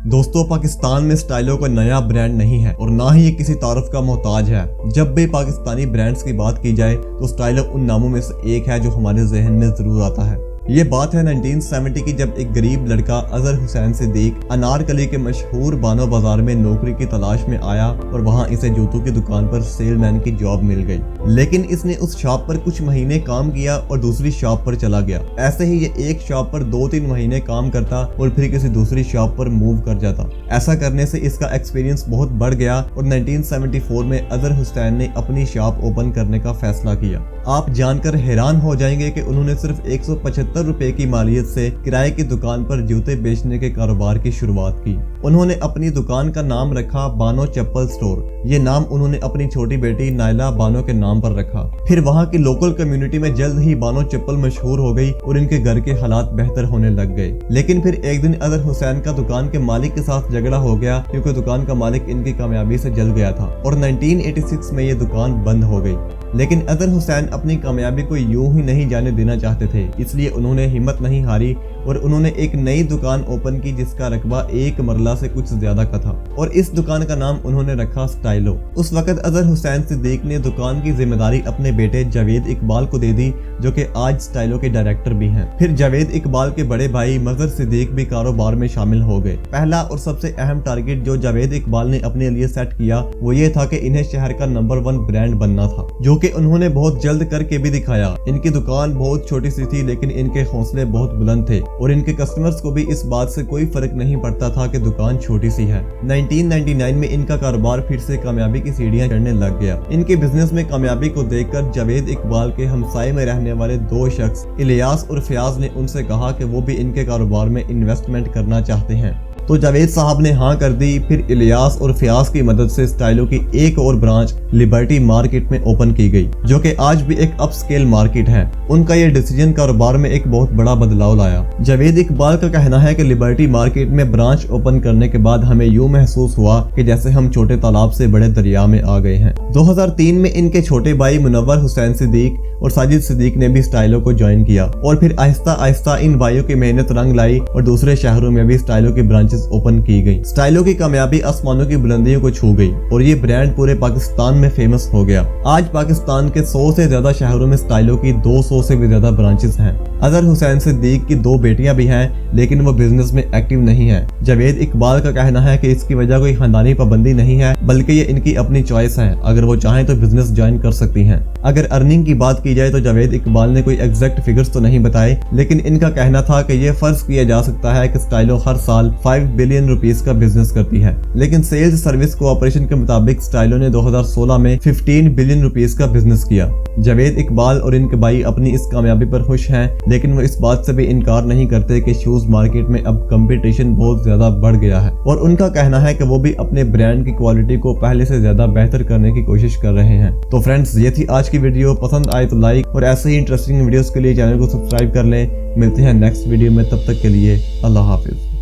दोस्तों, पाकिस्तान में स्टाइलो कोई नया ब्रांड नहीं है और ना ही ये किसी तारुफ का मोहताज है। जब भी पाकिस्तानी ब्रांड्स की बात की जाए तो स्टाइलो उन नामों में से एक है जो हमारे जहन में जरूर आता है। ये बात है 1970 की, जब एक गरीब लड़का अजहर हुसैन सिद्दीक अनारकली के मशहूर बानो बाजार में नौकरी की तलाश में आया और वहां इसे जूतों की दुकान पर सेलमैन की जॉब मिल गई। लेकिन इसने उस शॉप पर कुछ महीने काम किया और दूसरी शॉप पर चला गया। ऐसे ही ये एक शॉप पर 2-3 महीने काम करता और फिर किसी दूसरी शॉप पर मूव कर जाता। ऐसा करने से इसका एक्सपीरियंस बहुत बढ़ गया और 1974 में अजहर हुसैन ने अपनी शॉप ओपन करने का फैसला किया। आप जानकर हैरान हो जाएंगे कि उन्होंने सिर्फ 175 रुपए की मालियत से किराए की दुकान पर जूते बेचने के कारोबार की शुरुआत की। उन्होंने अपनी दुकान का नाम रखा बानो चप्पल स्टोर। ये नाम उन्होंने अपनी छोटी बेटी नायला बानो के नाम पर रखा। फिर वहाँ की लोकल कम्युनिटी में जल्द ही बानो चप्पल मशहूर हो गई और इनके घर के हालात बेहतर होने लग गए। लेकिन फिर एक दिन अजहर हुसैन का दुकान के मालिक के साथ झगड़ा हो गया, क्योंकि दुकान का मालिक इनकी कामयाबी से जल गया था और 1986 में ये दुकान बंद हो गई। लेकिन अजहर हुसैन अपनी कामयाबी को यूं ही नहीं जाने देना चाहते थे, इसलिए उन्होंने हिम्मत नहीं हारी और उन्होंने एक नई दुकान ओपन की जिसका रकबा एक मरला से कुछ ज्यादा का था और इस दुकान का नाम उन्होंने रखा स्टाइलो। उस वक्त अजहर हुसैन सिद्दीक ने दुकान की जिम्मेदारी अपने बेटे जावेद इकबाल को दे दी, जो कि आज स्टाइलो के डायरेक्टर भी हैं। फिर जावेद इकबाल के बड़े भाई मजहर सिद्दीक भी कारोबार में शामिल हो गए। पहला और सबसे अहम टारगेट जो जावेद इकबाल ने अपने लिए सेट किया वो ये था कि इन्हें शहर का नंबर 1 ब्रांड बनना था, जो कि उन्होंने बहुत जल्द करके भी दिखाया। इनकी दुकान बहुत छोटी सी थी, लेकिन इनके हौसले बहुत बुलंद थे और इनके कस्टमर्स को भी इस बात से कोई फर्क नहीं पड़ता था कि दुकान छोटी सी है। 1999 में इनका कारोबार फिर से कामयाबी की सीढ़ियां चढ़ने लग गया। इनके बिजनेस में कामयाबी को देखकर जावेद इकबाल के हमसाये में रहने वाले 2 शख्स इलियास और फयाज ने उनसे कहा कि वो भी इनके कारोबार में इन्वेस्टमेंट करना चाहते हैं। तो जावेद साहब ने हाँ कर दी। फिर इलियास और फयाज की मदद से स्टाइलो की एक और ब्रांच लिबर्टी मार्केट में ओपन की गई, जो कि आज भी एक अपस्केल मार्केट है। उनका ये डिसीजन कारोबार में एक बहुत बड़ा बदलाव लाया। जावेद इकबाल का कहना है कि लिबर्टी मार्केट में ब्रांच ओपन करने के बाद हमें यूं महसूस हुआ कि जैसे हम छोटे तालाब से बड़े दरिया में आ गए हैं। 2003 में इनके छोटे भाई मुनव्वर हुसैन सिद्दीक और साजिद सिद्दीक ने भी स्टाइलो को ज्वाइन किया और फिर आहिस्ता आहिस्ता इन भाइयों की मेहनत रंग लाई और दूसरे शहरों में भी स्टाइलो की ब्रांचेस ओपन की गई। स्टाइलो की कामयाबी आसमानों की बुलंदियों को छू गई और ये ब्रांड पूरे पाकिस्तान में फेमस हो गया। आज पाकिस्तान के 100 से ज्यादा शहरों में स्टाइलो की 200 से भी ज्यादा ब्रांचेस हैं। अजहर हुसैन सिद्दीक की 2 बेटियां भी हैं, लेकिन वो बिजनेस में एक्टिव नहीं है। जावेद इकबाल का कहना है कि इसकी वजह कोई खानदानी पाबंदी नहीं है, बल्कि ये इनकी अपनी चॉइस है। अगर वो चाहें तो बिजनेस ज्वाइन कर सकती हैं। अगर अर्निंग की बात की जाए तो जावेद इकबाल ने कोई एग्जैक्ट फिगर्स तो नहीं बताए, लेकिन इनका कहना था कि ये फर्ज किया जा सकता है कि स्टाइलो हर साल 5 बिलियन रुपीस का बिजनेस करती है। लेकिन सेल्स सर्विस कोऑपरेशन के मुताबिक स्टाइलो ने 2016 में 15 बिलियन रुपीस का बिजनेस किया। जावेद इकबाल और इनके भाई अपनी इस कामयाबी पर खुश हैं, लेकिन वो इस बात से भी इनकार नहीं करते कि शूज मार्केट में अब कंपटीशन बहुत ज्यादा बढ़ गया है और उनका कहना है कि वो भी अपने ब्रांड की क्वालिटी को पहले से ज्यादा बेहतर करने की कोशिश कर रहे हैं। तो फ्रेंड्स, ये थी आज की वीडियो। पसंद आए तो लाइक और ऐसे ही इंटरेस्टिंग वीडियोस के लिए चैनल को सब्सक्राइब कर लें। मिलते हैं नेक्स्ट वीडियो में, तब तक के लिए अल्लाह हाफिज।